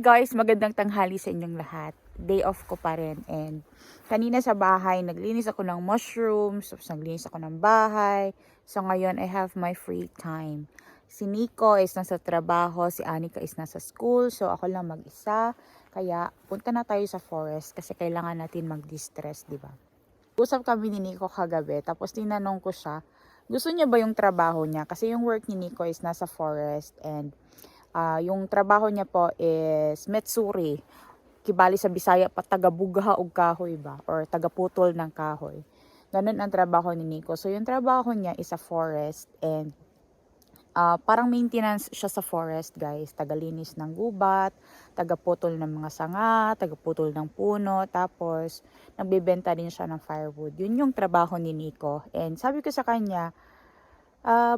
Guys, magandang tanghali sa inyong lahat. Day off ko pa rin and kanina sa bahay, naglinis ako ng mushrooms, tapos naglinis ako ng bahay. So ngayon, I have my free time. Si Nico is nasa trabaho, si Anika is nasa school, so ako lang mag-isa. Kaya punta na tayo sa forest kasi kailangan natin mag-distress, di ba? Usap kami ni Nico kagabi, tapos tinanong ko siya, gusto niya ba yung trabaho niya? Kasi yung work ni Nico is nasa forest and yung trabaho niya po is Metsuri. Kibali sa Bisaya pa tagabugaha og kahoy ba or tagaputol ng kahoy. Ganun ang trabaho ni Nico. So yung trabaho niya is a forest and parang maintenance siya sa forest, guys. Tagalinis ng gubat, tagaputol ng mga sanga, tagaputol ng puno, tapos nagbebenta din siya ng firewood. Yun yung trabaho ni Nico. And sabi ko sa kanya,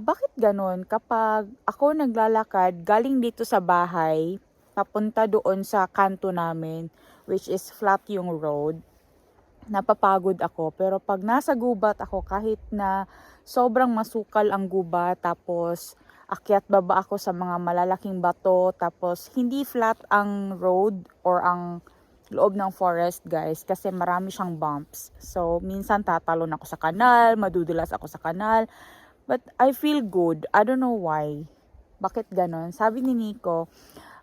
bakit ganun? Kapag ako naglalakad, galing dito sa bahay, papunta doon sa kanto namin, which is flat yung road, napapagod ako. Pero pag nasa gubat ako, kahit na sobrang masukal ang gubat, tapos akyat baba ako sa mga malalaking bato, tapos hindi flat ang road or ang loob ng forest, guys, kasi marami siyang bumps. So, minsan tatalon ako sa kanal, madudulas ako sa kanal. But I feel good. I don't know why. Bakit ganon? Sabi ni Nico,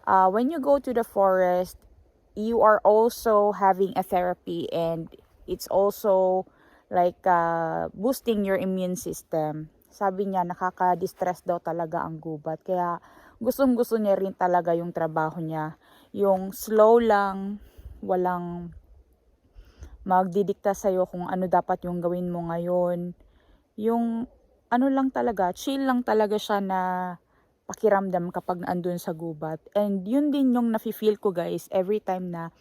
when you go to the forest, you are also having a therapy and it's also like boosting your immune system. Sabi niya, nakaka-distress daw talaga ang gubat. Kaya gustong-gusto niya rin talaga yung trabaho niya. Yung slow lang, walang magdidikta sa'yo kung ano dapat yung gawin mo ngayon. Yung ano lang talaga, chill lang talaga siya na pakiramdam kapag andun sa gubat. And yun din yung nafe-feel ko, guys, every time na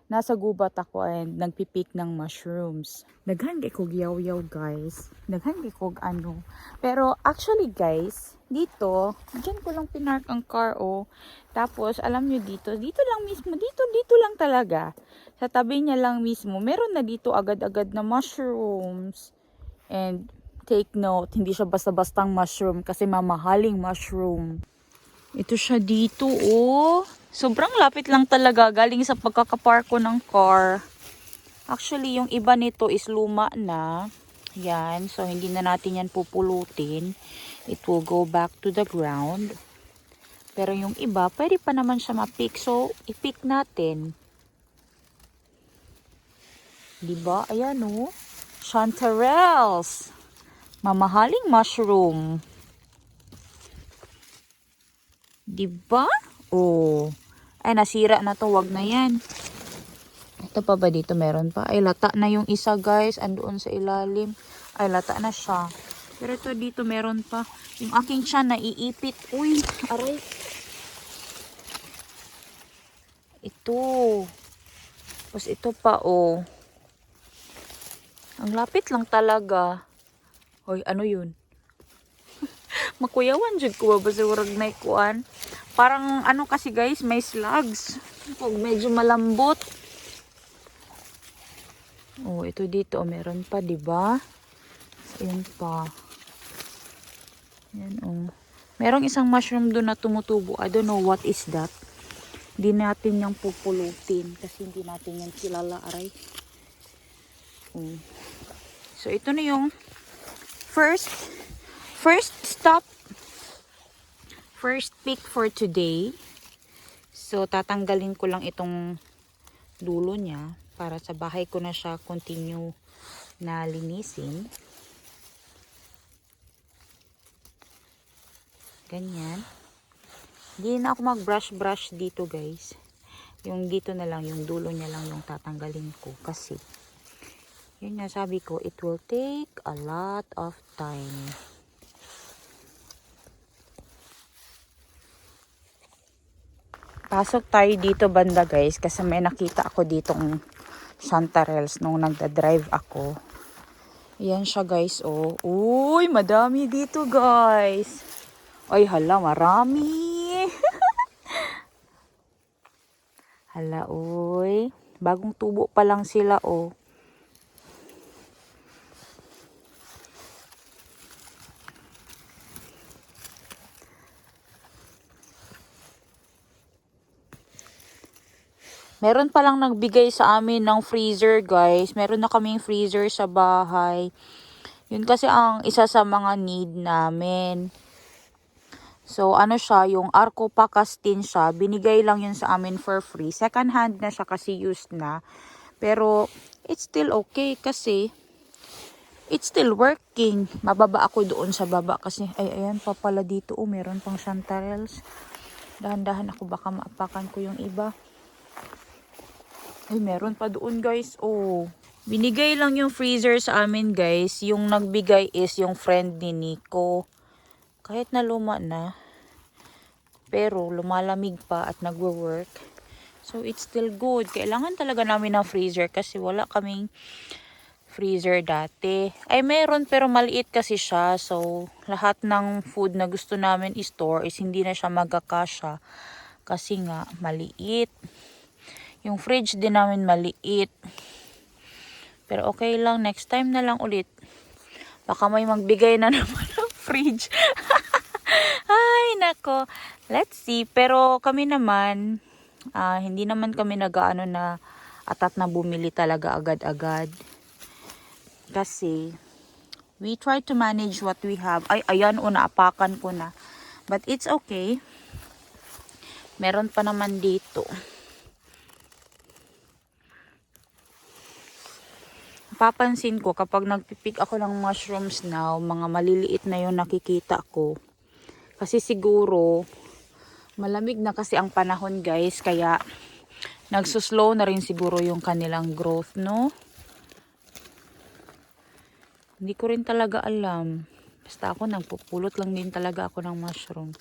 nasa gubat ako and nagpipik ng mushrooms. Daghan kay kog yaw-yaw, guys. Daghan kay kog ano. Pero actually, guys, dito, dyan ko lang pinark ang car, oh. Tapos, alam nyo dito lang mismo, dito lang talaga. Sa tabi niya lang mismo, meron na dito agad-agad na mushrooms. And take note, hindi siya basta-bastang mushroom kasi mamahaling mushroom. Ito siya dito, oh. Sobrang lapit lang talaga galing sa pagkakapark ko ng car. Actually, yung iba nito is luma na. Yan, so hindi na natin yan pupulutin. It will go back to the ground. Pero yung iba, pwede pa naman siya ma-pick. So, i-pick natin. Diba? Ayan, oh. Chanterelles. Mamahaling mushroom. Diba? Oh. Ay, nasira na to. Wag na yan. Ito pa ba dito? Meron pa. Ay, lata na yung isa, guys. Andoon sa ilalim. Ay, lata na siya. Pero ito dito meron pa. Yung aking tiyan naiipit. Uy, aray. Ito. Tapos ito pa, oh. Ang lapit lang talaga. Hoy, ano yun? Makuyawan jud ko ba sa urag na ikuan. Parang ano kasi, guys, may slugs. Pag medyo malambot. Oh, ito dito, oh, meron pa, 'di ba? Ayun pa. Yan, oh. Merong isang mushroom doon na tumutubo. I don't know what is that. Hindi natin yung pupulutin kasi hindi natin yung kilala, aray. Oh. So ito na yung first stop, first pick for today. So tatanggalin ko lang itong dulo niya para sa bahay ko na siya continue na linisin. Ganyan. Hindi na ako mag-brush dito, guys. Yung dito na lang, yung dulo niya lang yung tatanggalin ko kasi yun nga sabi ko, it will take a lot of time. Pasok tayo dito banda, guys, kasi may nakita ako ditong chanterelles nung nagda-drive ako. Ayan siya, guys, oh. Uy, madami dito, guys. Ay, hala, marami. Hala, uy. Bagong tubo pa lang sila, oh. Meron palang nagbigay sa amin ng freezer, guys. Meron na kaming freezer sa bahay. Yun kasi ang isa sa mga need namin. So, ano siya, yung Arco Pacastin siya. Binigay lang yun sa amin for free. Second hand na siya kasi used na. Pero, it's still okay kasi it's still working. Mababa ako doon sa baba kasi, ay, ayan pa pala dito. Oh, meron pang chanterelles. Dahan-dahan ako, baka maapakan ko yung iba. Ay, meron pa doon, guys. Oh, binigay lang yung freezer sa amin, guys. Yung nagbigay is yung friend ni Nico. Kahit na luma na, pero lumalamig pa at nagwo-work. So, it's still good. Kailangan talaga namin ng freezer kasi wala kaming freezer dati. Ay, meron pero maliit kasi siya. So, lahat ng food na gusto namin i-store is hindi na siya magkakasya. Kasi nga, maliit. Yung fridge din namin maliit. Pero okay lang. Next time na lang ulit. Baka may magbigay na naman ng fridge. Ay, nako. Let's see. Pero kami naman, hindi naman kami nag-ano na atat na bumili talaga agad-agad. Kasi, we try to manage what we have. Ay, ayan, naapakan ko na. But it's okay. Meron pa naman dito. Papansin ko kapag nagpipick ako ng mushrooms now, mga maliliit na yung nakikita ko. Kasi siguro, malamig na kasi ang panahon, guys, kaya nagsuslow na rin siguro yung kanilang growth, no? Hindi ko rin talaga alam. Basta ako nagpupulot lang din talaga ako ng mushroom.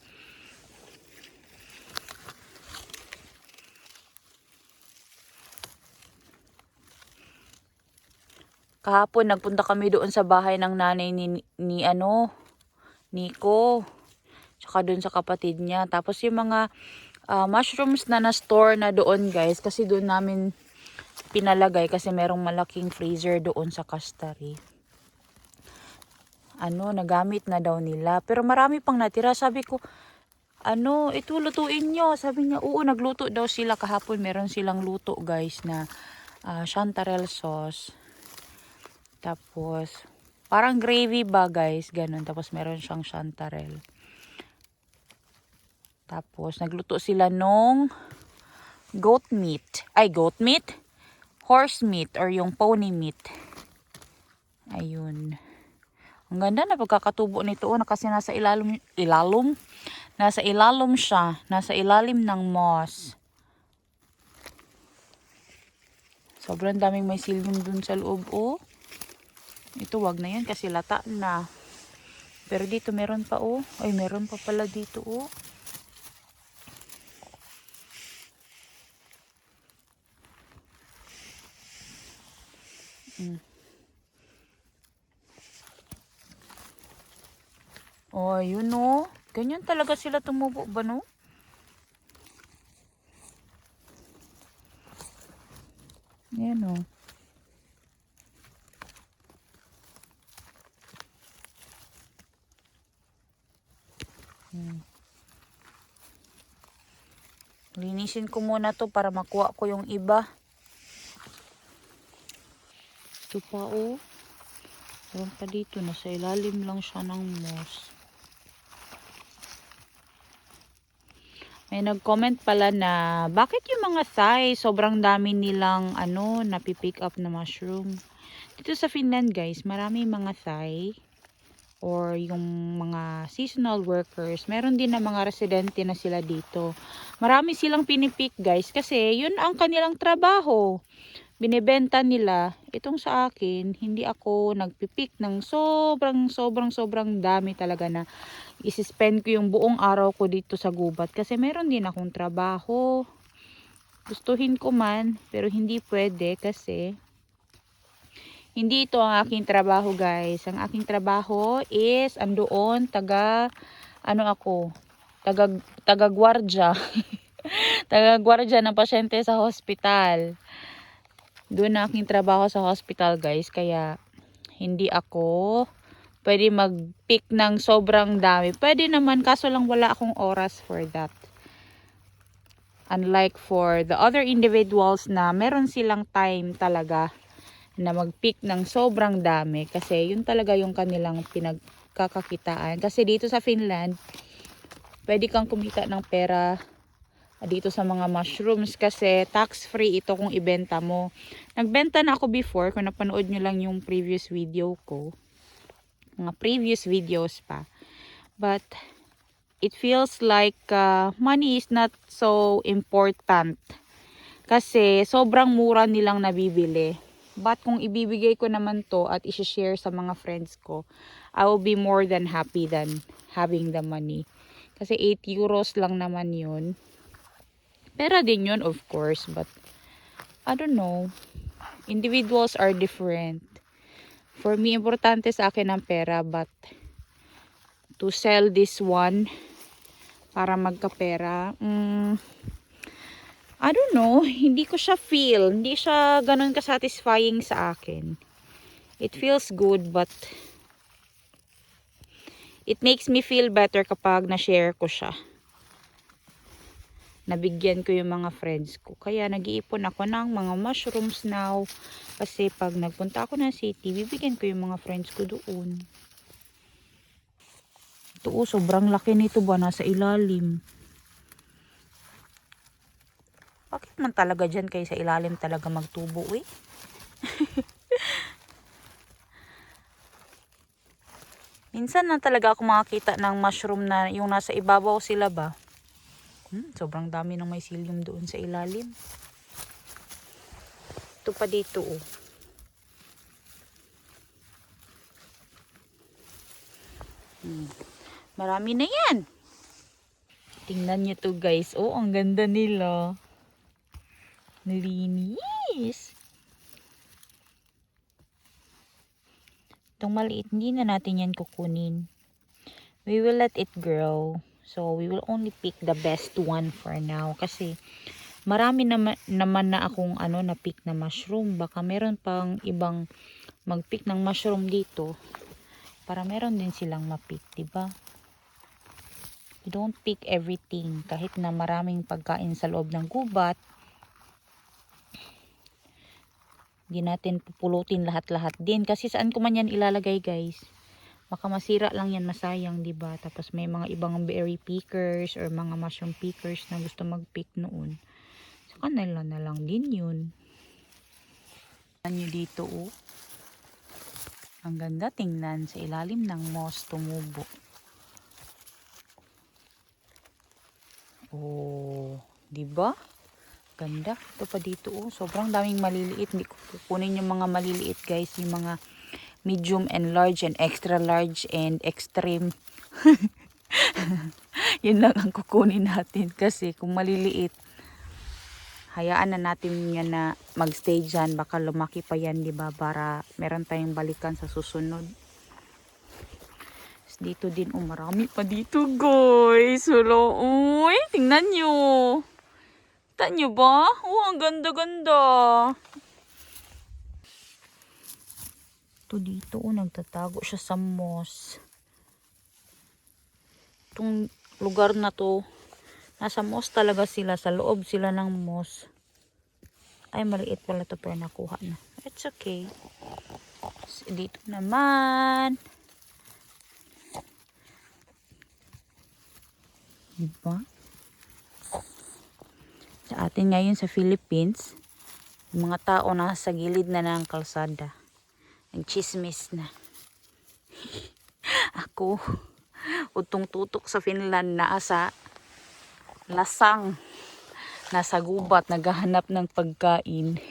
Kahapon nagpunta kami doon sa bahay ng nanay ni Nico. Tsaka doon sa kapatid niya. Tapos yung mga mushrooms na na-store na doon, guys, kasi doon namin pinalagay kasi merong malaking freezer doon sa Castari. Nagamit na daw nila. Pero marami pang natira. Sabi ko, ito lutuin nyo. Sabi niya, oo, nagluto daw sila kahapon. Meron silang luto, guys, na chanterelle sauce. Tapos, parang gravy ba, guys, ganun. Tapos meron siyang chanterelle. Tapos, nagluto sila nung goat meat. Ay, goat meat? Horse meat or yung pony meat. Ayun. Ang ganda na pagkakatubo nito. Kasi nasa nasa ilalim siya. Nasa ilalim ng moss. Sobrang daming may silbing dun sa loob. Oh. Ito, wag na yan kasi lata na. Pero dito meron pa, oh. Ay, meron pa pala dito, oh. Oh, yun, oh. Ganyan talaga sila tumubo ba, no? Yan, oh. Linisin ko muna to para makuha ko yung iba. Ito pa, oh. Meron pa dito. Nasa ilalim lang siya ng moss. May nag-comment pala na bakit yung mga Thai sobrang dami nilang napipick up na mushroom. Dito sa Finland, guys, marami mga Thai or yung mga seasonal workers. Meron din na mga residente na sila dito. Marami silang pinipick, guys, kasi yun ang kanilang trabaho. Binibenta nila. Itong sa akin, hindi ako nagpipick ng sobrang dami talaga na isi-spend ko yung buong araw ko dito sa gubat kasi meron din akong trabaho. Gustuhin ko man pero hindi pwede kasi hindi ito ang aking trabaho, guys. Ang aking trabaho is andoon taga-gwardya. Taga-gwardya ng pasyente sa hospital. Doon na aking trabaho sa hospital, guys, kaya hindi ako pwede mag-pick ng sobrang dami. Pwede naman, kaso lang wala akong oras for that. Unlike for the other individuals na meron silang time talaga na mag-pick ng sobrang dami kasi yun talaga yung kanilang pinagkakakitaan. Kasi dito sa Finland, pwede kang kumita ng pera dito sa mga mushrooms kasi tax-free ito kung ibenta mo. Nagbenta na ako before, kung napanood nyo lang yung previous video ko. Mga previous videos pa. But it feels like money is not so important. Kasi sobrang mura nilang nabibili. But kung ibibigay ko naman to at isi-share sa mga friends ko, I will be more than happy than having the money. Kasi 8 euros lang naman yun. Pera din yun, of course. But, I don't know. Individuals are different. For me, importante sa akin ang pera. But, to sell this one, para magkapera, I don't know. Hindi ko siya feel. Hindi siya ganun ka-satisfying sa akin. It feels good, but it makes me feel better kapag na-share ko siya. Nabigyan ko yung mga friends ko. Kaya nag-iipon ako ng mga mushrooms now. Kasi pag nagpunta ako ng city, bibigyan ko yung mga friends ko doon. Ito sobrang laki nito ba? Nasa ilalim. Bakit man talaga dyan kayo sa ilalim talaga magtubo eh? Minsan na talaga ako makakita ng mushroom na yung nasa ibabaw sila ba? Sobrang dami ng mycelium doon sa ilalim. Ito pa dito oh. Marami na yan. Tingnan nyo to guys. Oh, ang ganda nila. Nalinis. Itong maliit, hindi na natin yan kukunin. We will let it grow. So, we will only pick the best one for now. Kasi, marami naman na akong na-pick na mushroom. Baka meron pang ibang mag-pick ng mushroom dito. Para meron din silang ma-pick, diba? You don't pick everything. Kahit na maraming pagkain sa loob ng gubat. Hindi natin pupulutin lahat-lahat din. Kasi saan ko man yan ilalagay, guys? Baka masira lang yan, masayang, diba? Tapos may mga ibang berry pickers or mga mushroom pickers na gusto mag-pick noon. Sa kanila na lang din yun. Tingnan nyo dito, oh. Ang ganda tingnan sa ilalim ng moss tumubo. Oh, diba? Ganda. Ito pa dito, oh. Sobrang daming maliliit. Hindi ko kukunin yung mga maliliit, guys. Yung mga medium and large and extra large and extreme. Yun lang ang kukunin natin. Kasi kung maliliit, hayaan na natin yan na magstay dyan. Baka lumaki pa yan, diba? Para meron tayong balikan sa susunod. Dito din, oh, marami pa dito, guys. Hello, uy, tingnan nyo. Tingnan nyo ba? Oh, ang ganda-ganda. Ito dito, oh, nagtatago siya sa moss. Itong lugar na to, nasa moss talaga sila. Sa loob sila ng moss. Ay, maliit pala ito pero nakuha na. It's okay. Dito naman. Diba? Sa atin ngayon sa Philippines, yung mga tao nasa gilid na ng kalsada. Nagchismis na. Ako, utong tutok sa Finland na asa lasang. Nasa gubat, naghahanap ng pagkain.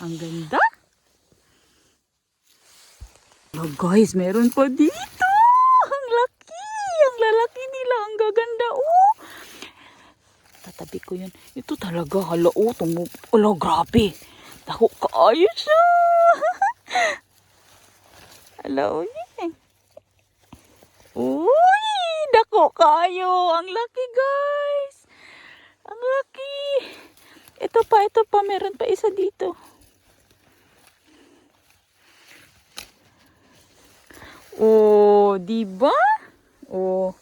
Ang ganda. Oh guys, meron pa dito. Ang laki. Ang lalaki nila. Ang gaganda. Oh. Tatabi ko yun. Ito talaga. Hala, oh. Hala, grabe. Dako kaayo siya. Hala, oh. Uy, dako kaayo. Ang laki, guys. Ang laki. Ito pa. Meron pa isa dito. Oh, di ba? Oh,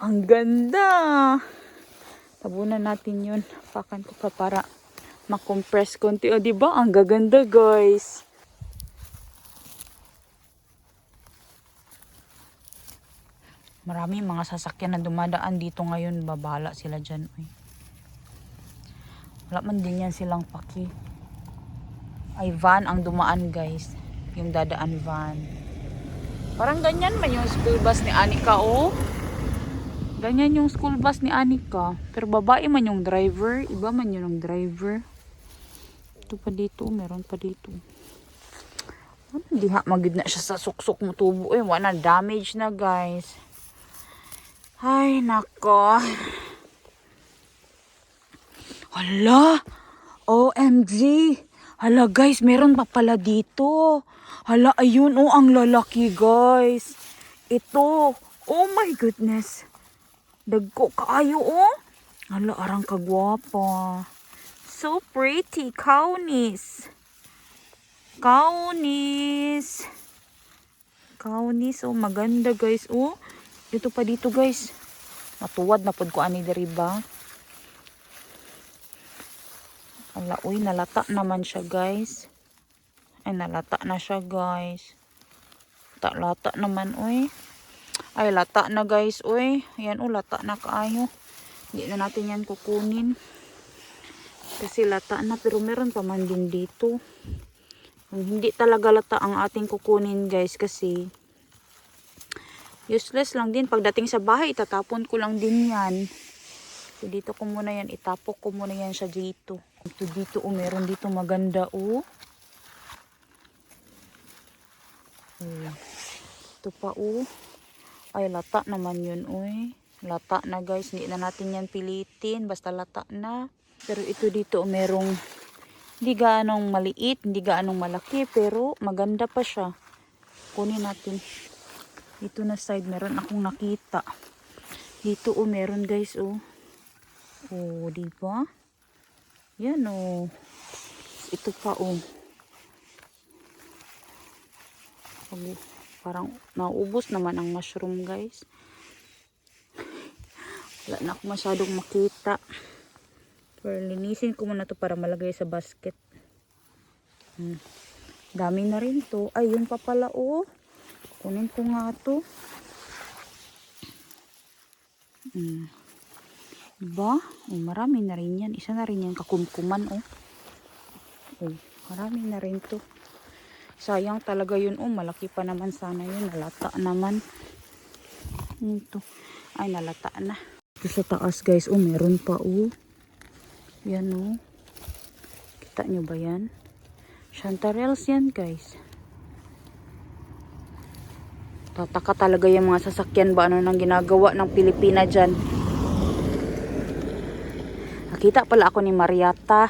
ang ganda. Tabunan natin yun. Pakan ko pa para makompress konti. Oh, di ba? Ang gaganda, guys. Marami mga sasakyan na dumadaan dito ngayon. Babala sila dyan. Uy. Wala man din yan silang paki. Ay, van ang dumaan, guys. Yung dadaan van. Parang ganyan man yung school bus ni Anika, oh. Ganyan yung school bus ni Anika. Pero babae man yung driver. Iba man yun ang driver. Ito pa dito. Meron pa dito. Hindi ha. Magid na siya sa suksok mo tubo. Eh, wala na. Damage na, guys. Ay, nako. Hala. OMG. Hala, guys. Meron pa pala dito. Hala, ayun. Oh, ang lalaki, guys. Ito. Oh my goodness. Dagko kaayo, oh. Hala, arang kagwapa. So pretty. Kaunis. Kaunis. Kaunis. Oh, maganda, guys. Oh, ito pa dito, guys. Matuwad na pod ko ani diri ba. Hala, uy, nalata naman siya, guys. Ay, nalata na siya, guys. Lata naman, uy. Ay, lata na, guys, uy. Ayan, oh, lata na kaayo. Hindi na natin yan kukunin. Kasi lata na, pero meron pa man din dito. Hindi talaga lata ang ating kukunin, guys, kasi useless lang din. Pagdating sa bahay, itatapon ko lang din yan. So, dito ko muna yan, itapok ko muna yan siya dito. Ito dito, oh, meron dito maganda, oh. Ito pa, oh. Ay, lata naman yun, uy. Lata na, guys. Hindi na natin yan pilitin. Basta lata na. Pero ito dito, merong hindi gaanong maliit, hindi gaanong malaki, pero maganda pa siya. Kunin natin. Dito na side, meron akong nakita. Dito, oh, meron, guys, oh. Oh, di ba? Yan, oh. Ito pa, oh. Parang naubos naman ang mushroom, guys. Wala na ako masyadong makita. Pero linisin ko muna to para malagay sa basket. Dami na rin to. Ay, yun pa pala, oh. Kunin ko nga to. Diba? Oh, marami na rin yan. Isa na rin yan kakumkuman, oh. Oh, marami na rin to. Sayang talaga yun, oh. Malaki pa naman sana yun. Nalata naman. Ito. Ay, nalata na. Ito sa taas, guys, oh. Meron pa, oh. Yan, oh. Kita nyo ba yan? Chanterelles yan, guys. Tataka talaga yung mga sasakyan ba ano nang ginagawa ng Pilipina dyan. Nakita pala ako ni Mariata.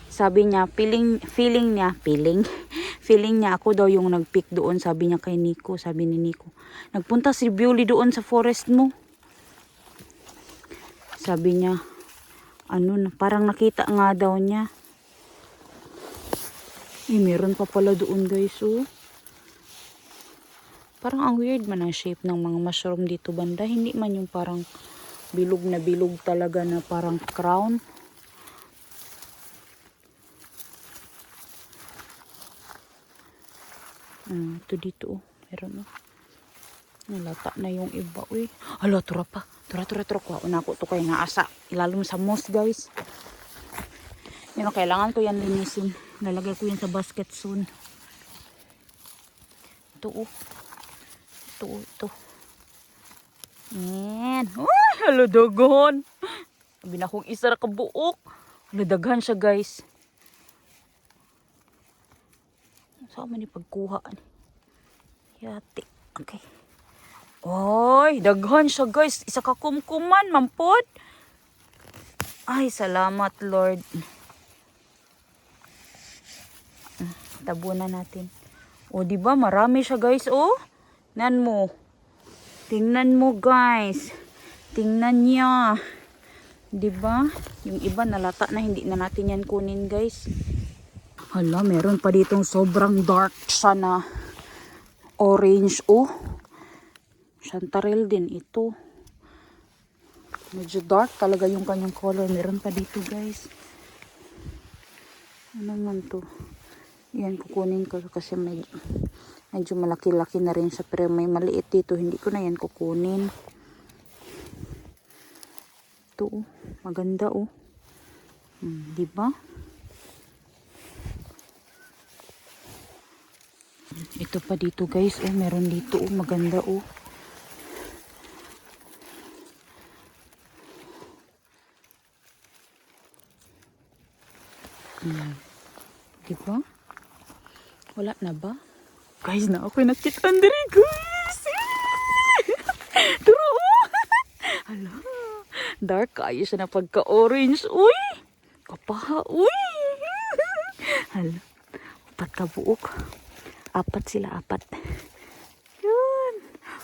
Sabi niya, feeling niya ako daw yung nag-pick doon. Sabi niya kay Nico, sabi ni Nico. Nagpunta si Bewley doon sa forest mo. Sabi niya, ano, parang nakita nga daw niya. Eh, meron pa pala doon, guys, oh. Parang ang weird man ang shape ng mga mushroom dito banda. Hindi man yung parang bilog na bilog talaga na parang crown. Ito dito, oh. Meron, oh. Nalata na yung iba, uy. Hala, tura pa. Tura. Kuha na ako to kay naasa. Ilalim sa moss, guys. Yun, kailangan ko yan linisin. Lalagay ko yan sa basket soon. Ito, oh. Ito. Yan. Uy, hala, dagan. Sabi na akong isa na kabuok. Hala, daghan siya, guys. Saan man yung pagkuha? Yati. Okay. Oy, daghan siya, guys. Isa ka kumkuman, mampod. Ay, salamat, Lord. Tabunan natin. O, diba? Marami siya, guys. O, tingnan mo. Tingnan mo, guys. Tingnan niya. Diba? Yung iba nalata na. Hindi na natin yan kunin, guys. Hala, meron pa ditong sobrang dark siya na orange. O, Chantarelle din ito. Medyo dark talaga yung kanyang color. Meron pa dito guys. Ano man to? Yan, kukunin ko kasi medyo malaki-laki na rin siya. Pero may maliit dito. Hindi ko na yan kukunin. Ito oh. Maganda oh. Diba? Ito pa dito guys. Oh, meron dito oh. Maganda oh. Diba? Wala na ba? Guys, na ako'y nakita diri guys. Turo oh. Hala. Dark kayo siya na pagka-orange. Uy! Kapaha. Uy! Hala. 4 ka buok. 4 sila, 4. Yan.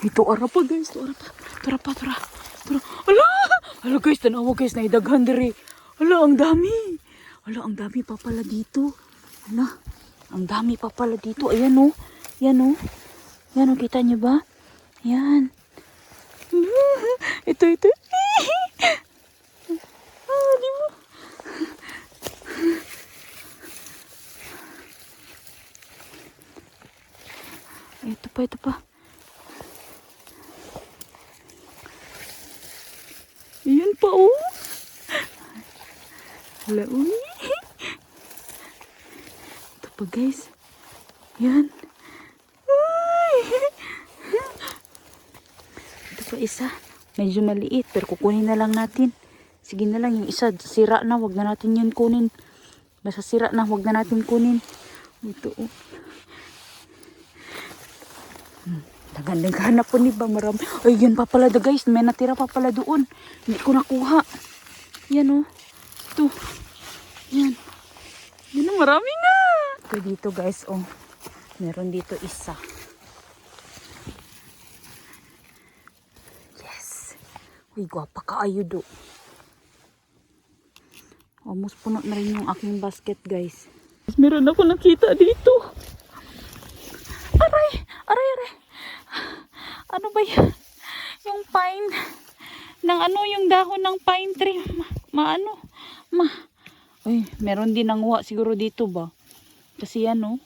Ito ara pa guys. Ito ara pa. Tura pa, tura. Tura. Hala! Hala guys, tanawa guys. Naidaghan diri. Hala, ang dami. Hala, ang dami pa pala dito. Hala. Ang dami pa pala dito. Ayan o. Yan o. Yan o, kita niyo ba? Yan. Ito. Di ba? Ito pa. Yan pa o. Hala, uy. Ito pa guys. Yan. Ito pa isa. Medyo maliit pero kukunin na lang natin. Sige na lang yung isa. Sira na. Wag na natin yun kunin. Basta sira na. Wag na natin kunin. Ito oh. Nagandang po ni ba marami. Ay yun pa pala da guys. May natira pa pala doon. Hindi ko nakuha. Yan oh. Ito. Yan. Yan oh, marami nga. Ito dito guys oh. Meron dito isa. Yes. Uy, gwapa kaayo do. Almost puno na rin yung aking basket guys. Meron ako nakita dito. Aray. Ano ba yan? Yung pine. Yung dahon ng pine tree. Uy, meron din nanguha siguro dito ba? Kasi yan oh.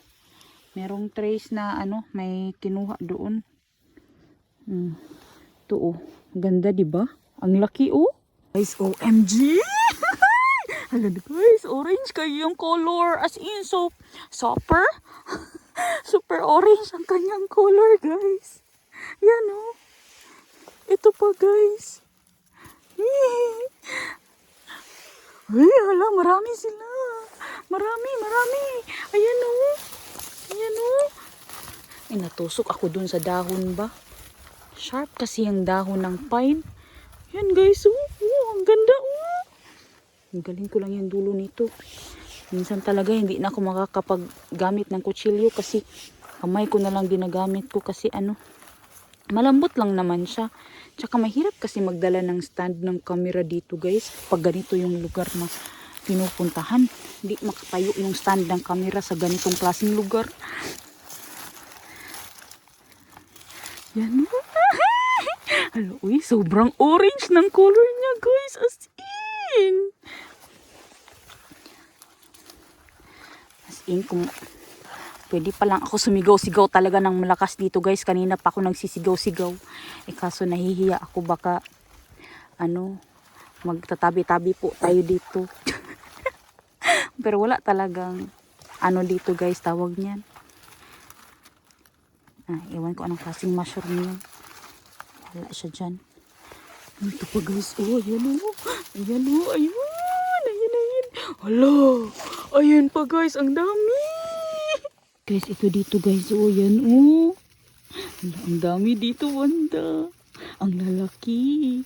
Merong trace na may kinuha doon. Ito oh. Ganda diba? Ang laki oh. Guys, OMG! Hala guys, orange kayo yung color. As in, super orange ang kanyang color guys. Yan oh. Ito pa guys. Uy, hala, marami sila. Marami. Ayan oh. Natusok ako dun sa dahon ba? Sharp kasi yung dahon ng pine. Yan guys, ang ganda oh. Ang galing ko lang yung dulo nito. Minsan talaga hindi na ako makakapaggamit ng kutsilyo kasi kamay ko na lang ginagamit ko kasi malambot lang naman siya. Tsaka mahirap kasi magdala ng stand ng camera dito guys. Pag ganito yung lugar na pinupuntahan. Hindi makatayo yung stand ng camera sa ganitong klaseng lugar. Yan. Hala, uy, sobrang orange ng color niya guys. As in, kung pwede pa lang ako sumigaw-sigaw talaga ng malakas dito guys. Kanina pa ako nagsisigaw-sigaw. Kaso nahihiya ako baka magtatabi-tabi po tayo dito. Pero wala talagang dito guys, tawag niyan. Ewan ko anong klaseng mushroom yun. Wala siya dyan. Ito pa guys. Ayan. Hala. Ayan pa guys, ang dami. Guys, ito dito guys. Yan ang dami dito, banda. Ang lalaki.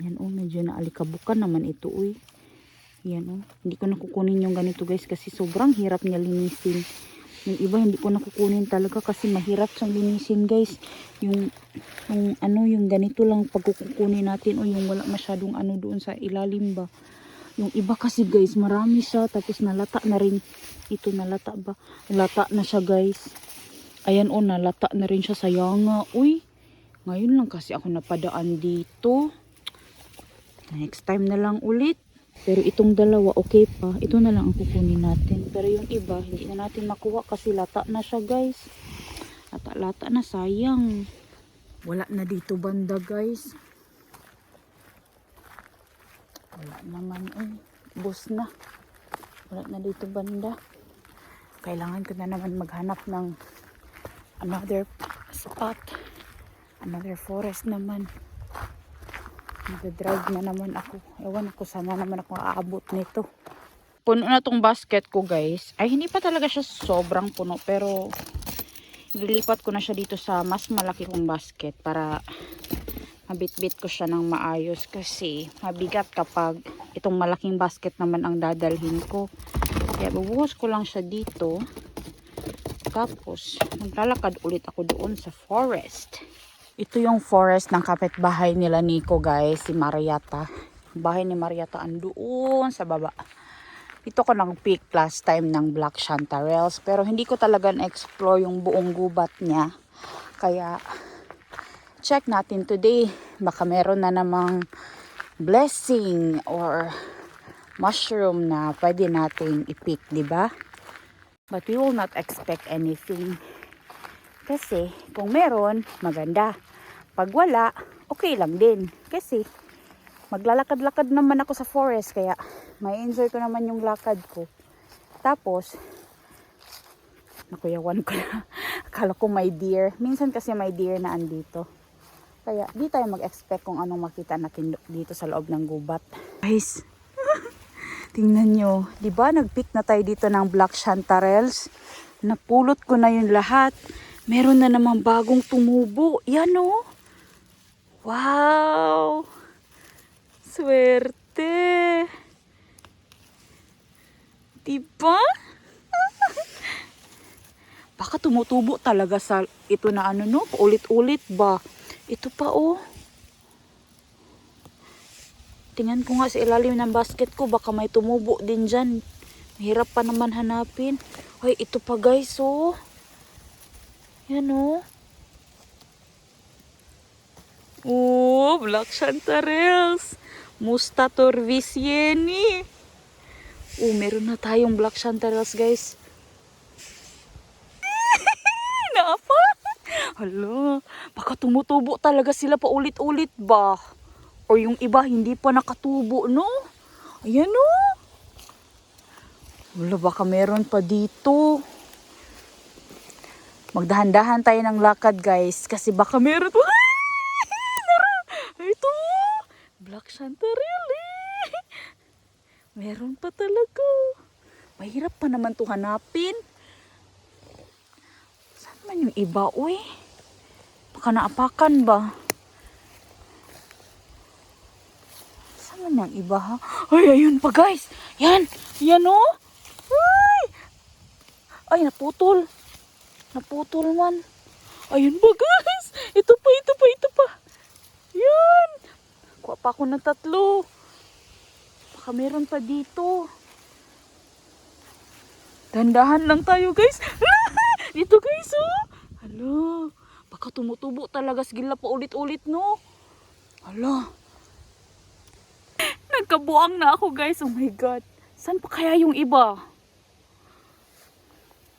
Yan medyo naalikabukan naman ito Yan hindi ko nakukunin yung ganito guys kasi sobrang hirap niya linisin. Yung iba hindi ko nakukunin talaga kasi mahirap siyang linisin guys. Yung ganito lang pagkukunin natin yung wala masyadong doon sa ilalim ba. Yung iba kasi guys marami siya tapos nalata na rin. Ito nalata ba? Lata na siya guys. Ayan o, nalata na rin siya sa yanga. Uy, ngayon lang kasi ako napadaan dito. Next time na lang ulit. Pero itong dalawa, okay pa. Ito na lang ang kukunin natin. Pero yung iba, hindi na natin makuha kasi lata na siya, guys. Lata-lata na, sayang. Wala na dito banda, guys. Wala naman, Bus na. Wala na dito banda. Kailangan ko na naman maghanap ng another spot. Another forest naman. Nag-drive na naman ako. Ewan ko sana naman ako aabot nito. Puno na tong basket ko, guys. Ay, hindi pa talaga siya sobrang puno. Pero, lilipat ko na siya dito sa mas malaki kong basket para mabitbit ko siya ng maayos. Kasi, mabigat kapag itong malaking basket naman ang dadalhin ko. Kaya, bubuhos ko lang siya dito. Tapos, maglalakad ulit ako doon sa forest. Ito yung forest ng kapitbahay nila Nico, guys, si Mariata. Bahay ni Mariata andoon sa baba. Ito ko nang peak last time ng Black Chanterelles, pero hindi ko talaga na-explore yung buong gubat niya. Kaya check natin today. Baka meron na namang blessing or mushroom na pwede nating i-pick, di ba? But we will not expect anything. Kasi kung meron, maganda. Pag wala, okay lang din. Kasi maglalakad-lakad naman ako sa forest. Kaya may enjoy ko naman yung lakad ko. Tapos, nakuyawan ko na. Akala ko may deer. Minsan kasi may deer na andito. Kaya di tayo mag-expect kung anong makita natin dito sa loob ng gubat. Guys, tingnan nyo. Diba nag-pick na tayo dito ng Black Chanterelles? Napulot ko na yung lahat. Meron na naman bagong tumubo. Yan o. Wow! Swerte! Diba? Baka tumutubo talaga sa ito na ano no? Paulit-ulit ba? Ito pa oh. Tingnan ko nga sa ilalim ng basket ko. Baka may tumubo din dyan. Mahirap pa naman hanapin. Ay, ito pa guys oh. Yan oh. Oh, Black Chanterelles. Musta Torvisieni. Oh, meron na tayong Black Chanterelles, guys. Naapa? Hala, baka tumutubo talaga sila pa ulit-ulit ba? O yung iba hindi pa nakatubo, no? Ayan, no? Hala, baka meron pa dito. Magdahan-dahan tayo ng lakad, guys. Kasi baka meron pa. Ito, Black Chanterelle. Meron pa talaga. Mahirap pa naman to hanapin. Saan man yung iba, uy? Baka naapakan ba? Saan man yung iba, ha? Ay, ayun pa, guys. Yan. Yan, oh. Ay. Ay, naputol. Naputol man. Ayun ba, guys? Ito pa, ito pa, ito pa. Yan. Kuha pa ako ng 3. Baka meron pa dito. Dandahan lang tayo, guys. Dito, guys, oh. Hala. Baka tumutubo talaga. Sigila pa ulit-ulit, no? Hala. Nagkabuang na ako, guys. Oh my God. Saan pa kaya yung iba?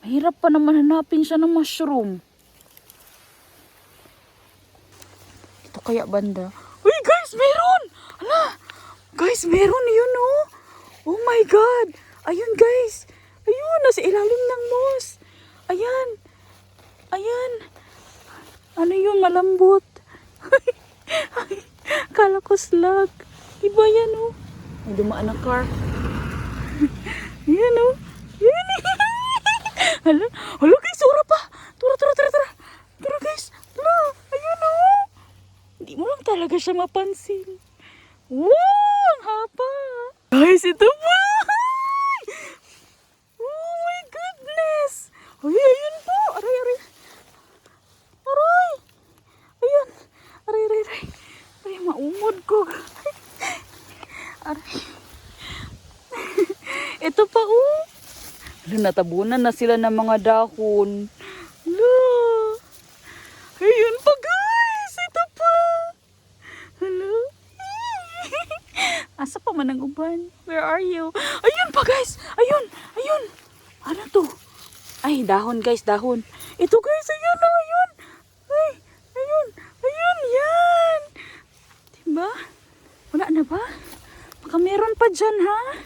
Mahirap pa naman hanapin siya ng mushroom. Ito kaya banda. Uy, guys, meron! Hala! Guys, meron yun, oh! Oh my God! Ayun, guys! Ayun, nasa ilalim ng moss. Ayan! Ayan! Ano yun, malambot? Kala ko slag. Iba yan, oh. May dumaan na car. Yan, oh. Yan, hala, hala, guys, tura pa. Tura. Tura, guys. Hala, ayun, oh. Hindi mo lang talaga siya mapansin. Wow, ang haba. Guys, ito pa. Oh my goodness. Ay, ayun po. Aray. Aray. Ayun. Aray. Ay, maumod ko. Aray. Ito pa, oh. Natabunan na sila ng mga dahon. Look. Asa pa man ang uban? Where are you? Ayun pa guys! Ayun! Ayun! Ano to? Ay, dahon guys, dahon. Ito guys, ayun o, ayun! Ay, ayun! Ayun, yan! Diba? Wala na ba? Baka meron pa dyan ha?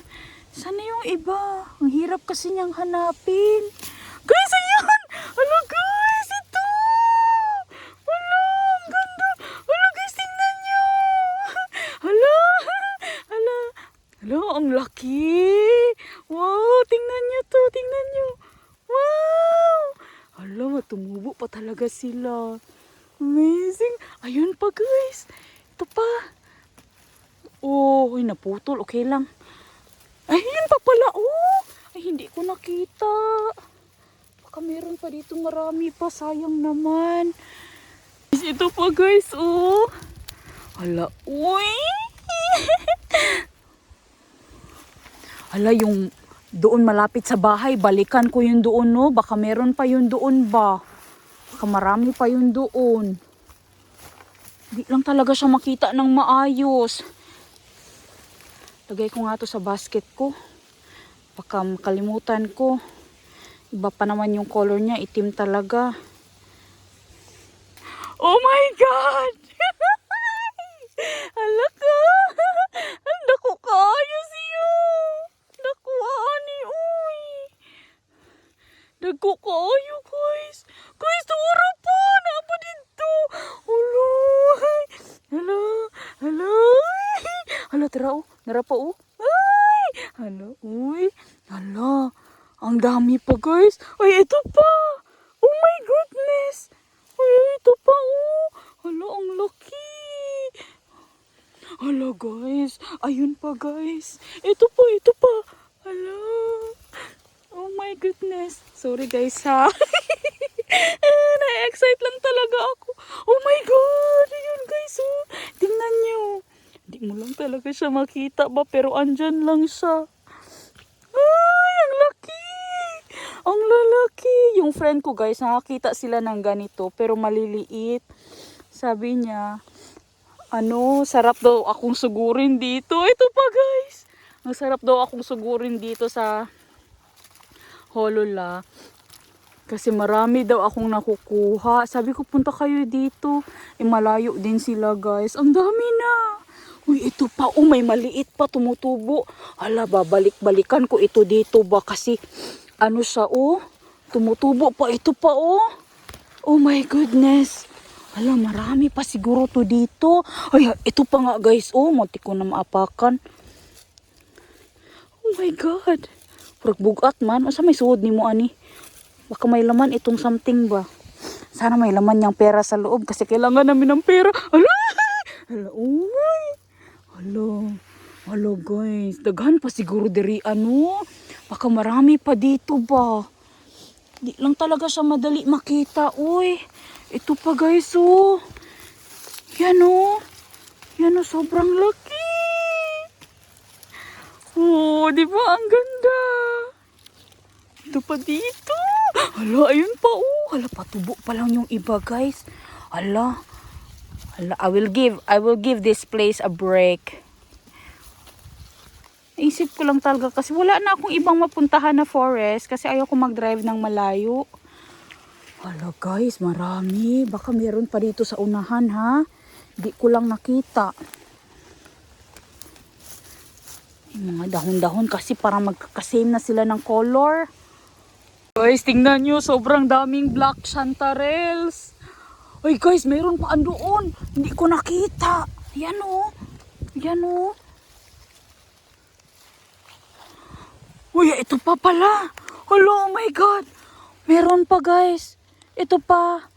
Sana yung iba? Ang hirap kasi niyang hanapin. Guys, ayun! Hala guys, ito! Hala, ang ganda! Hala guys, tingnan nyo! Hala! Hala! Hala, ang laki! Wow, tingnan nyo to, tingnan nyo! Wow! Hala, tumubo pa talaga sila. Amazing! Ayun pa guys! Ito pa! Oh, ay, naputol. Okay lang. Ay, yun pa pala. Oh, ay, hindi ko nakita. Baka meron pa dito marami pa. Sayang naman. Ito pa guys, oh. Hala, uy. Hala, yung doon malapit sa bahay. Balikan ko yun doon, no. Baka meron pa yun doon ba. Baka marami pa yun doon. Hindi lang talaga siya makita ng maayos. Lagay ko nga to sa basket ko. Baka makalimutan ko. Iba pa naman yung color niya. Itim talaga. Oh my God! Hala ka! Naku kayo siya! Naku ani, uy! Naku kayo guys! Guys, tuwara pa! Naapa dito! Hala! Hala! Hala! Hala, tara oh! Nara pa oh! Ay! Hala, uy! Hala! Ang dami pa guys! Ay, ito pa! Oh my goodness! Ay, ito pa oh! Hala, ang laki! Hala guys! Ayun pa guys! Ito pa, ito pa! Hala! Oh my goodness! Sorry guys ha! Na-excite lang talaga ako! Oh my God! Ayun guys oh! Tingnan nyo! Hindi mo lang talaga siya makita ba? Pero andyan lang siya. Ay, ang laki! Ang lalaki! Yung friend ko guys, nakakita sila ng ganito pero maliliit. Sabi niya, sarap daw akong sugurin dito. Ito pa guys! Ang sarap daw akong sugurin dito sa Hollola. Kasi marami daw akong nakukuha. Sabi ko, punta kayo dito. Malayo din sila guys. Ang dami na! Uy, ito pa. Oh, may maliit pa tumutubo. Hala, babalik-balikan ko ito dito ba? Kasi, siya, oh. Tumutubo pa. Ito pa, oh. Oh my goodness. Hala, marami pa siguro to dito. Ay, ito pa nga, guys. Oh, muntik ko na maapakan. Oh my God. Purag bugat man. Asa may suod ni mo, ani? Baka may laman itong something ba? Sana may laman niyang pera sa loob. Kasi kailangan namin ng pera. Hala! Hala, uy. Hala guys, daghan pa siguro diri baka marami pa dito ba. Di lang talaga siya madali makita, uy. Ito pa guys, oh. Yan oh. Yan oh, sobrang laki. Oh, di ba ang ganda? Ito pa dito. Hala, ayun pa oh. Hala, patubo pa lang yung iba guys. Hala. I will give this place a break. Naisip ko lang talaga kasi wala na akong ibang mapuntahan na forest kasi ayoko mag-drive ng malayo. Hala guys, marami. Baka meron pa dito sa unahan ha. Di ko lang nakita. Yung mga dahon-dahon kasi para magkakasame na sila ng color. Guys, tingnan nyo. Sobrang daming black chanterelles. Ay guys, meron pa andoon. Hindi ko nakita. Yan o. Yan o. Uy, ito pa pala. Hello, oh my God. Meron pa guys. Ito pa.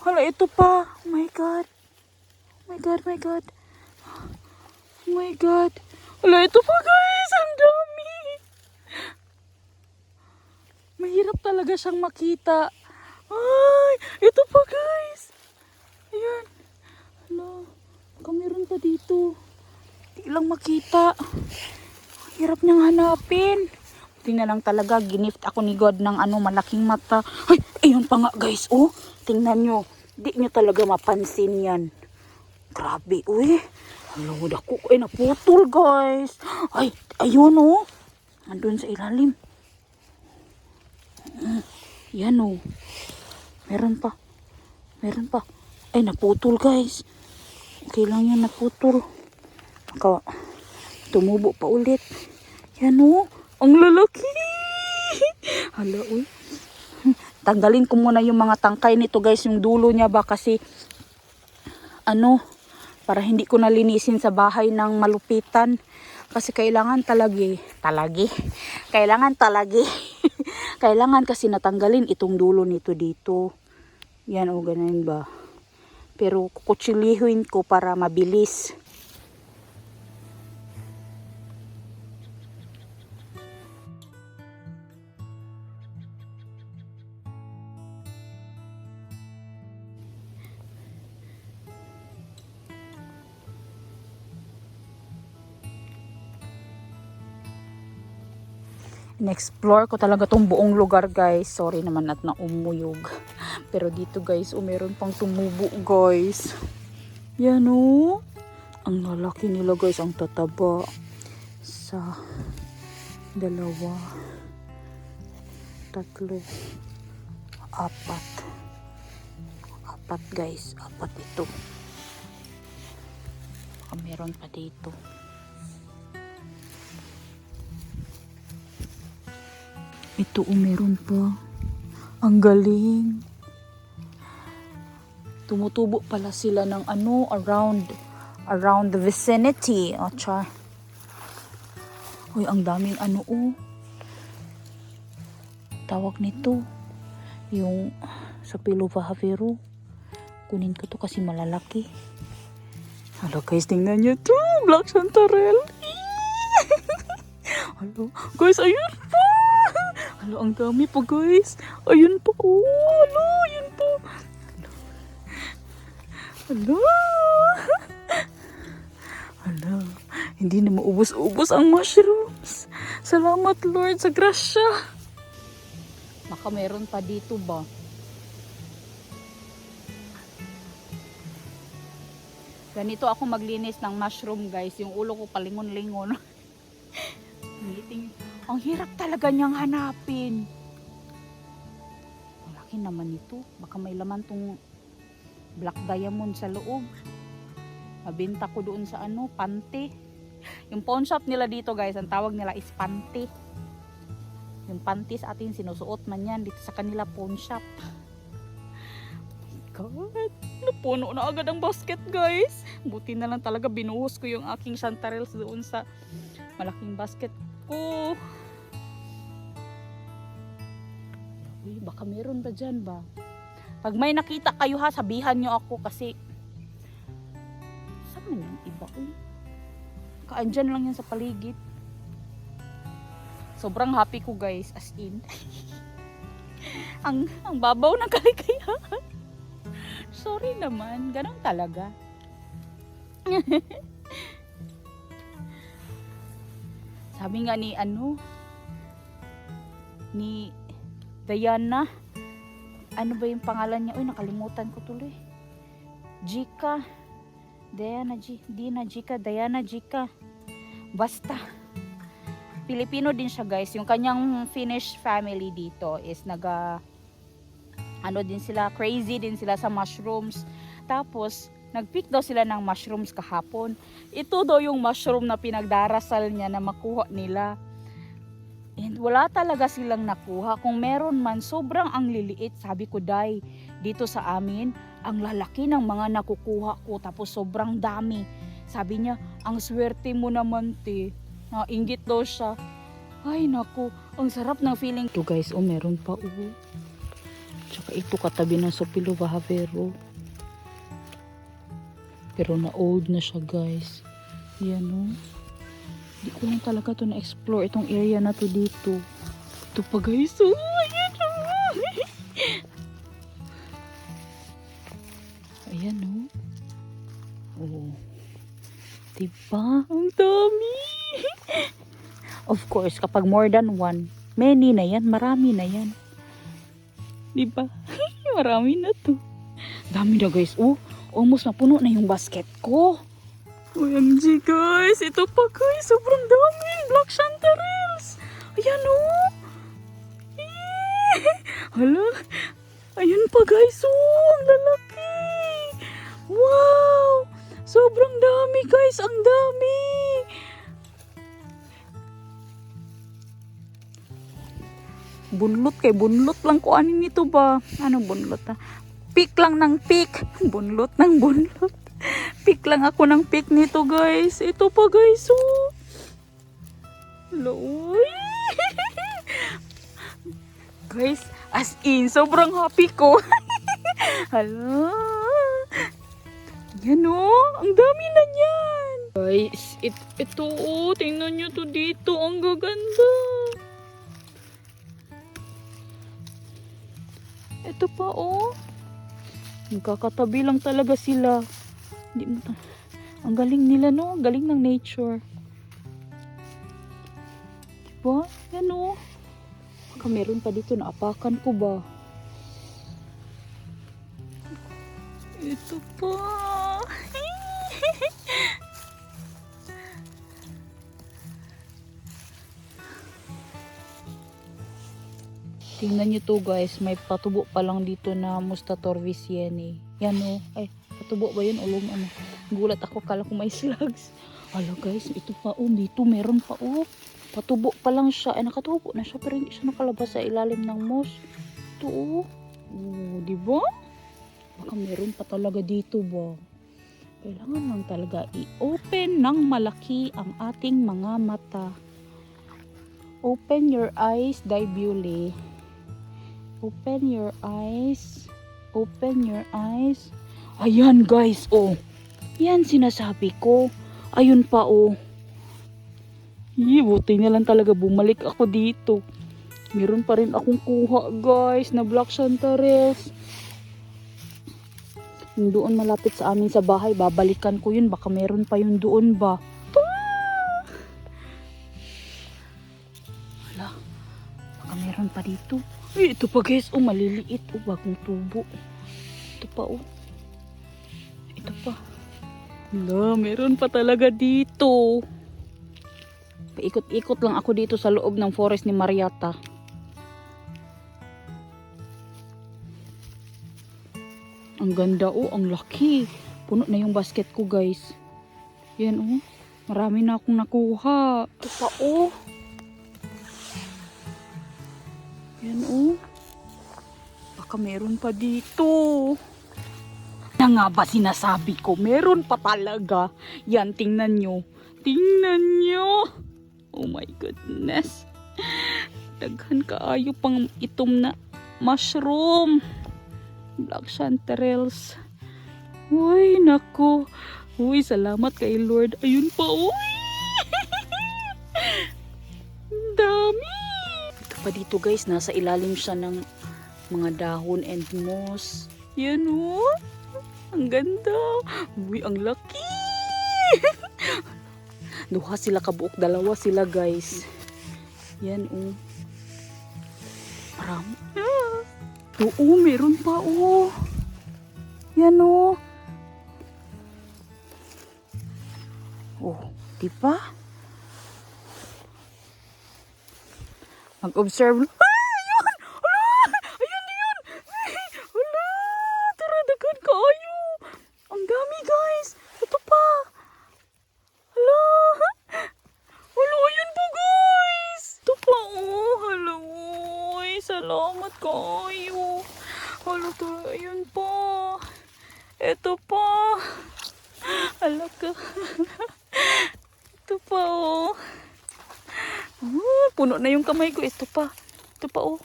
Hala, ito pa. Oh my God. Oh my God, my God. Oh my God. Hala, ito pa guys. Ang dami. Mahirap talaga siyang makita. Ay, ito pa guys. Ayan. Hala, baka meron pa dito. Hindi lang makita. Hirap niyang hanapin. Buti na lang talaga, ginift ako ni God ng malaking mata. Ay, ayun pa nga guys, oh. Tingnan nyo. Di nyo talaga mapansin yan. Grabe, uy. Hello, dako. Ay, naputol, guys. Ay, ayun, oh. Andun sa ilalim. Yan, oh. Meron pa. Meron pa. Ay, naputol, guys. Okay lang yan, naputol. Tumubo pa ulit. Yan, oh. Ang lalaki. Hala, uy. Tanggalin ko muna yung mga tangkay nito, guys. Yung dulo niya ba kasi para hindi ko nalinisin sa bahay ng malupitan. Kasi kailangan kailangan kasi natanggalin itong dulo nito dito. Yan o, ganun ba. Pero kukutsilihin ko para mabilis. In-explore ko talaga tong buong lugar, guys. Sorry naman at naumuyog. Pero dito, guys, meron pang tumubo, guys. Yan o. Ang lalaki nila, guys. Ang tataba. Sa 2, 3, 4, 4, guys. 4 ito. Meron pa dito. Ito meron pa. Ang galing. Tumutubo pala sila ng around the vicinity. O, char. Uy, ang daming tawag nito. Yung sa Pilovahavero. Kunin ko to kasi malalaki. Hala, guys, tingnan nyo to. Black Chantarelle. Hala, guys, ayun pa. Hala, ang dami pa, guys. Ayun pa. Oh, hala, ayun pa. Hala. Hala. Hindi na maubos-ubos ang mushrooms. Salamat, Lord, sa grasya. Baka meron pa dito ba? Ganito ako maglinis ng mushroom, guys. Yung ulo ko palingon-lingon. Ang hirap talaga niyang hanapin. Malaki naman ito. Baka may laman tong black diamond sa loob. Mabenta ko doon sa Pante. Yung pawn shop nila dito, guys, ang tawag nila is Pante. Yung Pante sa atin sinusuot man yan dito sa kanila pawn shop. God, napuno na agad ang basket, guys. Buti na lang talaga binuhos ko yung aking chanterelles doon sa malaking basket ko. Uy, baka meron ba dyan ba? Pag may nakita kayo ha, sabihan nyo ako kasi saan man yung iba? Uy, kaandyan lang yan sa paligid. Sobrang happy ko, guys, as in. ang babaw ng kaligayahan. Sorry naman, ganun talaga. Sabi nga ni ni Diana, ano ba yung pangalan niya? Uy, nakalimutan ko tuloy. Diana Jika. Basta. Pilipino din siya, guys. Yung kanyang Finnish family dito is din sila, crazy din sila sa mushrooms. Tapos, nag-pick daw sila ng mushrooms kahapon. Ito daw yung mushroom na pinagdarasal niya na makuha nila. And wala talaga silang nakuha. Kung meron man, sobrang ang liliit. Sabi ko, Day, dito sa amin, ang lalaki ng mga nakukuha ko. Tapos sobrang dami. Sabi niya, ang swerte mo naman, te. Nainggit daw siya. Ay, naku, ang sarap ng feeling. Ito, guys, meron pa, Tsaka ito katabi ng Pilovahavero. Pero na-old na siya, guys. Yan, Hindi ko lang talaga to na-explore itong area na to dito. Ito pa, guys. Ayan, Ayan, diba? Ang dami. Of course, kapag more than one, many na yan. Marami na yan. Diba? Marami na to. Dami na, guys. Almost napuno na yung basket ko. OMG guys, ito pa guys, sobrang dami. Black chanterelles. Ayan o. Hala, ayun pa guys, oh, ang lalaki. Wow, sobrang dami guys, ang dami. Bunlot kay bunlot lang ko ano nito ba? Ano bunlot ha? Pick lang ng pick. Bunlot ng bunlot. Pick lang ako ng pick nito guys. Ito pa guys oh. Loy. Guys, as in sobrang happy ko. Hala. Yan oh, ang dami na niyan. Guys, ito oh, tingnan nyo to dito, ang gaganda. Ito pa oh. Magkakatabi lang talaga sila. Ang galing nila no. Ang galing ng nature. Diba? Yan oh. Baka meron pa dito na apakan ko ba. Ito pa. Tingnan nyo to guys, may patubo pa lang dito na Mustatorvis yan eh. Yan o, ay patubo ba yun? Ulong ano. Gulat ako, kala ko may slugs. Hala guys, ito pa o, dito meron pa o. Patubo pa lang siya, ay nakatubo na siya pero hindi siya nakalabas sa ilalim ng moss. Ito o, diba? Baka meron pa talaga dito ba? Kailangan lang talaga i-open ng malaki ang ating mga mata. Open your eyes, Daibule. Open your eyes. Open your eyes. Ayan guys, oh. Yan sinasabi ko. Ayun pa, oh. Buti na lang talaga bumalik ako dito. Meron pa rin akong kuha guys na black chanterelles. Yung doon malapit sa amin sa bahay, babalikan ko yun. Baka meron pa yun doon ba. Wala. Baka meron pa dito. Ay, ito pa guys, oh, maliliit, oh, bagong tubo. Ito pa, oh. Ito pa. Wala, meron pa talaga dito. Paikot-ikot lang ako dito sa loob ng forest ni Mariata. Ang ganda, oh, ang laki. Puno na yung basket ko, guys. Yan, oh. Marami na akong nakuha. Ito pa, oh. Yan oh. Baka meron pa dito. Na nga ba sinasabi ko? Meron pa talaga. Yan, tingnan nyo. Tingnan nyo. Oh my goodness. Daghan kaayo pang itom na mushroom. Black chanterelles. Uy, nako. Uy, salamat kay Lord. Ayun pa, uy. Dami. Pa dito guys, nasa ilalim siya ng mga dahon and moss. Yan oh. Ang ganda. Uy, ang laki. Duha sila kabuok, dalawa sila guys. Yan oh. Marami. Oo, meron pa oh. Yan oh. Oh, diba? Mag-observe. Ayun! Hala! Ayun yun! Hala! Tara, dagan kayo! Ang dami guys! Ito pa! Hala! Hala, ayun po guys! Ito pa oh! Hala! Uy! Salamat kayo! Hala, tara, ayun pa! Ito pa! Hala ka! Ito pa oh! Puno na yung kamay ko. Ito pa. Ito pa oh.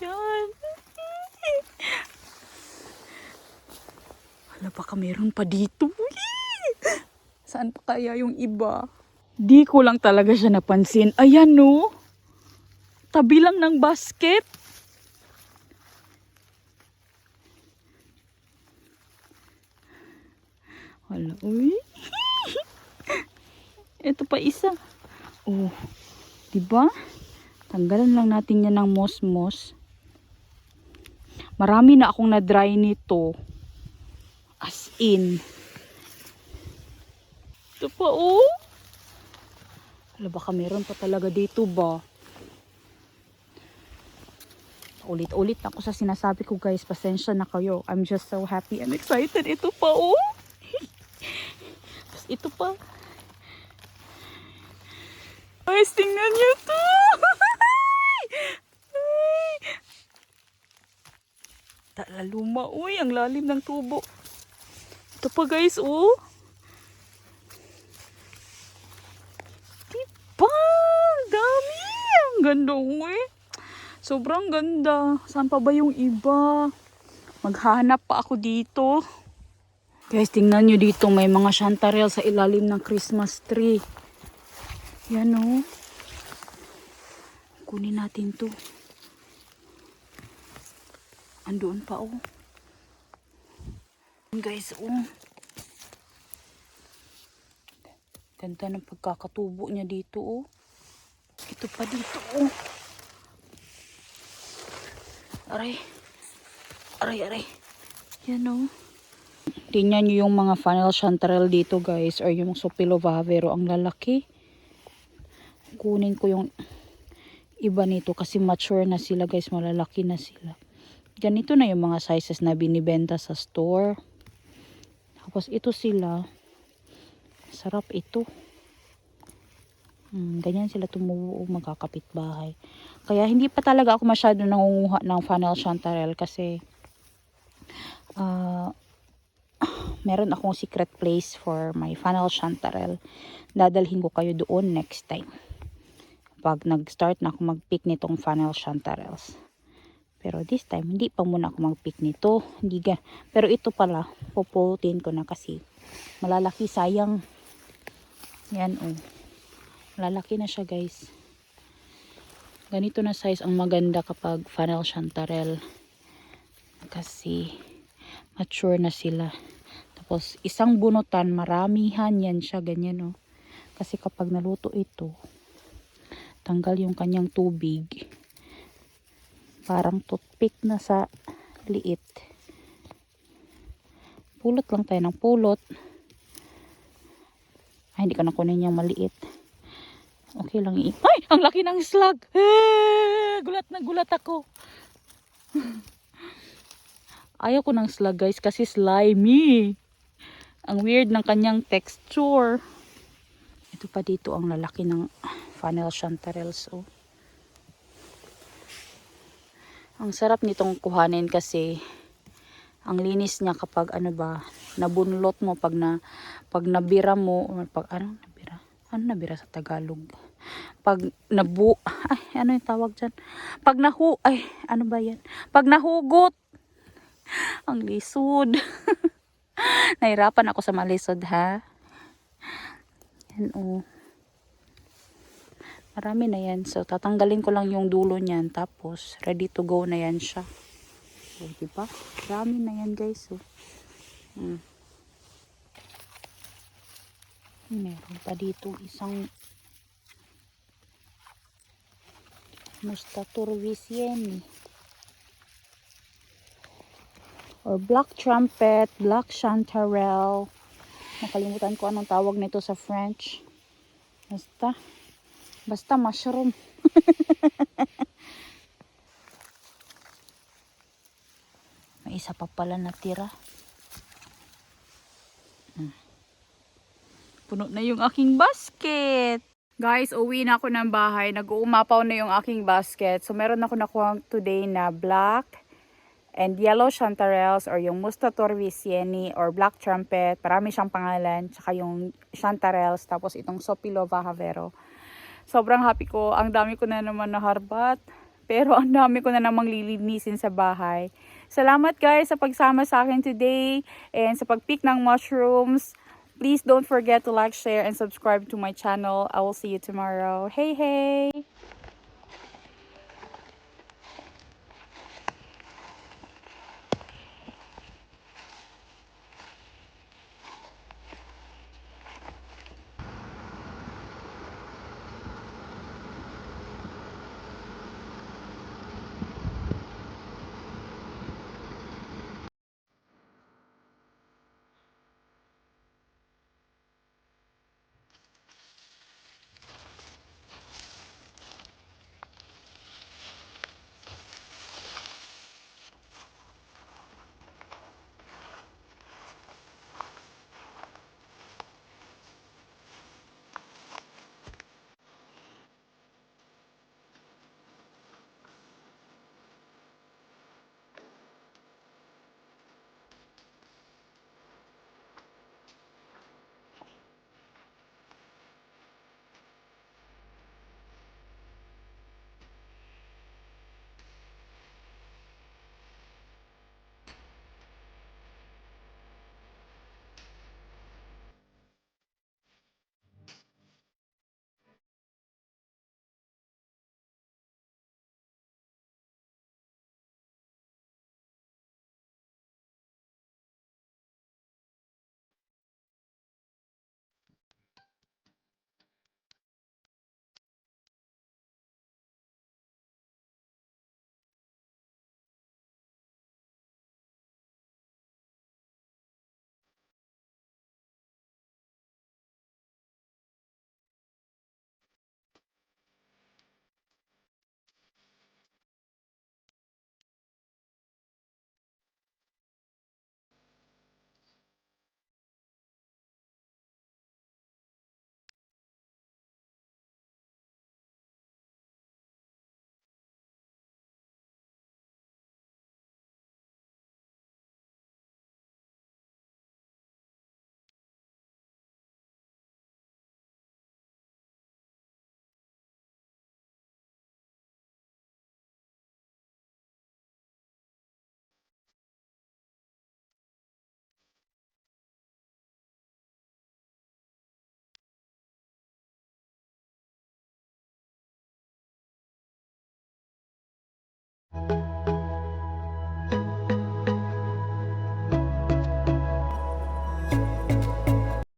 Yan. Hala, baka meron pa dito. Saan pa kaya yung iba? Di ko lang talaga siya napansin. Ayan no. Tabi lang ng basket. Hala, uy. Ito pa isa. Oh. Diba? Tanggalan lang natin yan ng moss-moss. Marami na akong na-dry nito. As in. Ito pa, oh. Hala, baka meron pa talaga dito ba? Ulit-ulit ako sa sinasabi ko, guys. Pasensya na kayo. I'm just so happy and excited. Ito pa, oh. Tapos ito pa. Guys, tingnan nyo to. Luma, uy. Ang lalim ng tubo. Ito pa, guys, oh. Diba? Ang dami. Ang ganda, uy. Sobrang ganda. Saan pa ba yung iba? Maghanap pa ako dito. Guys, tingnan nyo dito. May mga chanterelle sa ilalim ng Christmas tree. Yan, oh. Kunin natin to. Andoon pa, oh. Guys, oh. Ganda ng pagkakatubo niya dito, oh. Ito pa dito, oh. Aray. Aray. Yan, oh. Tingnan nyo yung mga funnel chanterelle dito, guys. Or yung Sopiloavero. Ang lalaki. Kunin ko yung iba nito kasi mature na sila, guys. Malalaki na sila. Ganito na yung mga sizes na binibenta sa store. Tapos ito sila. Sarap ito. Ganyan sila tumubo, magkakapit bahay. Kaya hindi pa talaga ako masyado nangunguha ng funnel chanterelle kasi meron akong secret place for my funnel chanterelle. Dadalhin ko kayo doon next time. Pag nag-start na ako mag-pick nitong funnel chanterelles. Pero this time, hindi pa muna ako mag-pick nito. Pero ito pala, pupulutin ko na kasi malalaki, sayang. Yan, oh. Malalaki na siya, guys. Ganito na size ang maganda kapag funnel chanterelle. Kasi mature na sila. Tapos isang bunutan, maramihan yan siya, ganyan, oh. Kasi kapag naluto ito, tanggal yung kanyang tubig. Parang toothpick na sa liit. Pulot lang tayo ng pulot. Ay, hindi ko na kunin yung maliit. Okay lang. Ay, ang laki ng slug. Gulat na gulat ako. Ayaw ko ng slug, guys, kasi slimy. Ang weird ng kanyang texture. Ito pa dito ang lalaki ng funnel chanterelles, oh. Ang sarap nitong kuhanin kasi ang linis niya kapag nabunlot mo pag nabira mo, nabira sa Tagalog. Pag ano yung tawag diyan? Pag Pag nahugot. Ang lisod. Nahirapan ako sa malisod, ha. Yan, oh. Marami na yan. So, tatanggalin ko lang yung dulo niyan. Tapos, ready to go na yan siya. So, diba? Marami na yan, guys. So, meron pa dito isang Mustaturvisieni. Or black trumpet, black chanterelle. Nakalimutan ko anong tawag nito sa French. Basta mushroom. May isa pa pala natira. Puno na yung aking basket. Guys, uwi na ako ng bahay. Nag-uumapaw na yung aking basket. So, meron ako nakuha today na black and yellow chanterelles or yung Mustaturvisieni or black trumpet. Marami siyang pangalan. Tsaka yung chanterelles. Tapos itong Sopiloavero. Sobrang happy ko. Ang dami ko na naman naharbat. Pero ang dami ko na namang lilinisin sa bahay. Salamat, guys, sa pagsama sa akin today. And sa pag-pick ng mushrooms. Please don't forget to like, share, and subscribe to my channel. I will see you tomorrow. Hey, hey!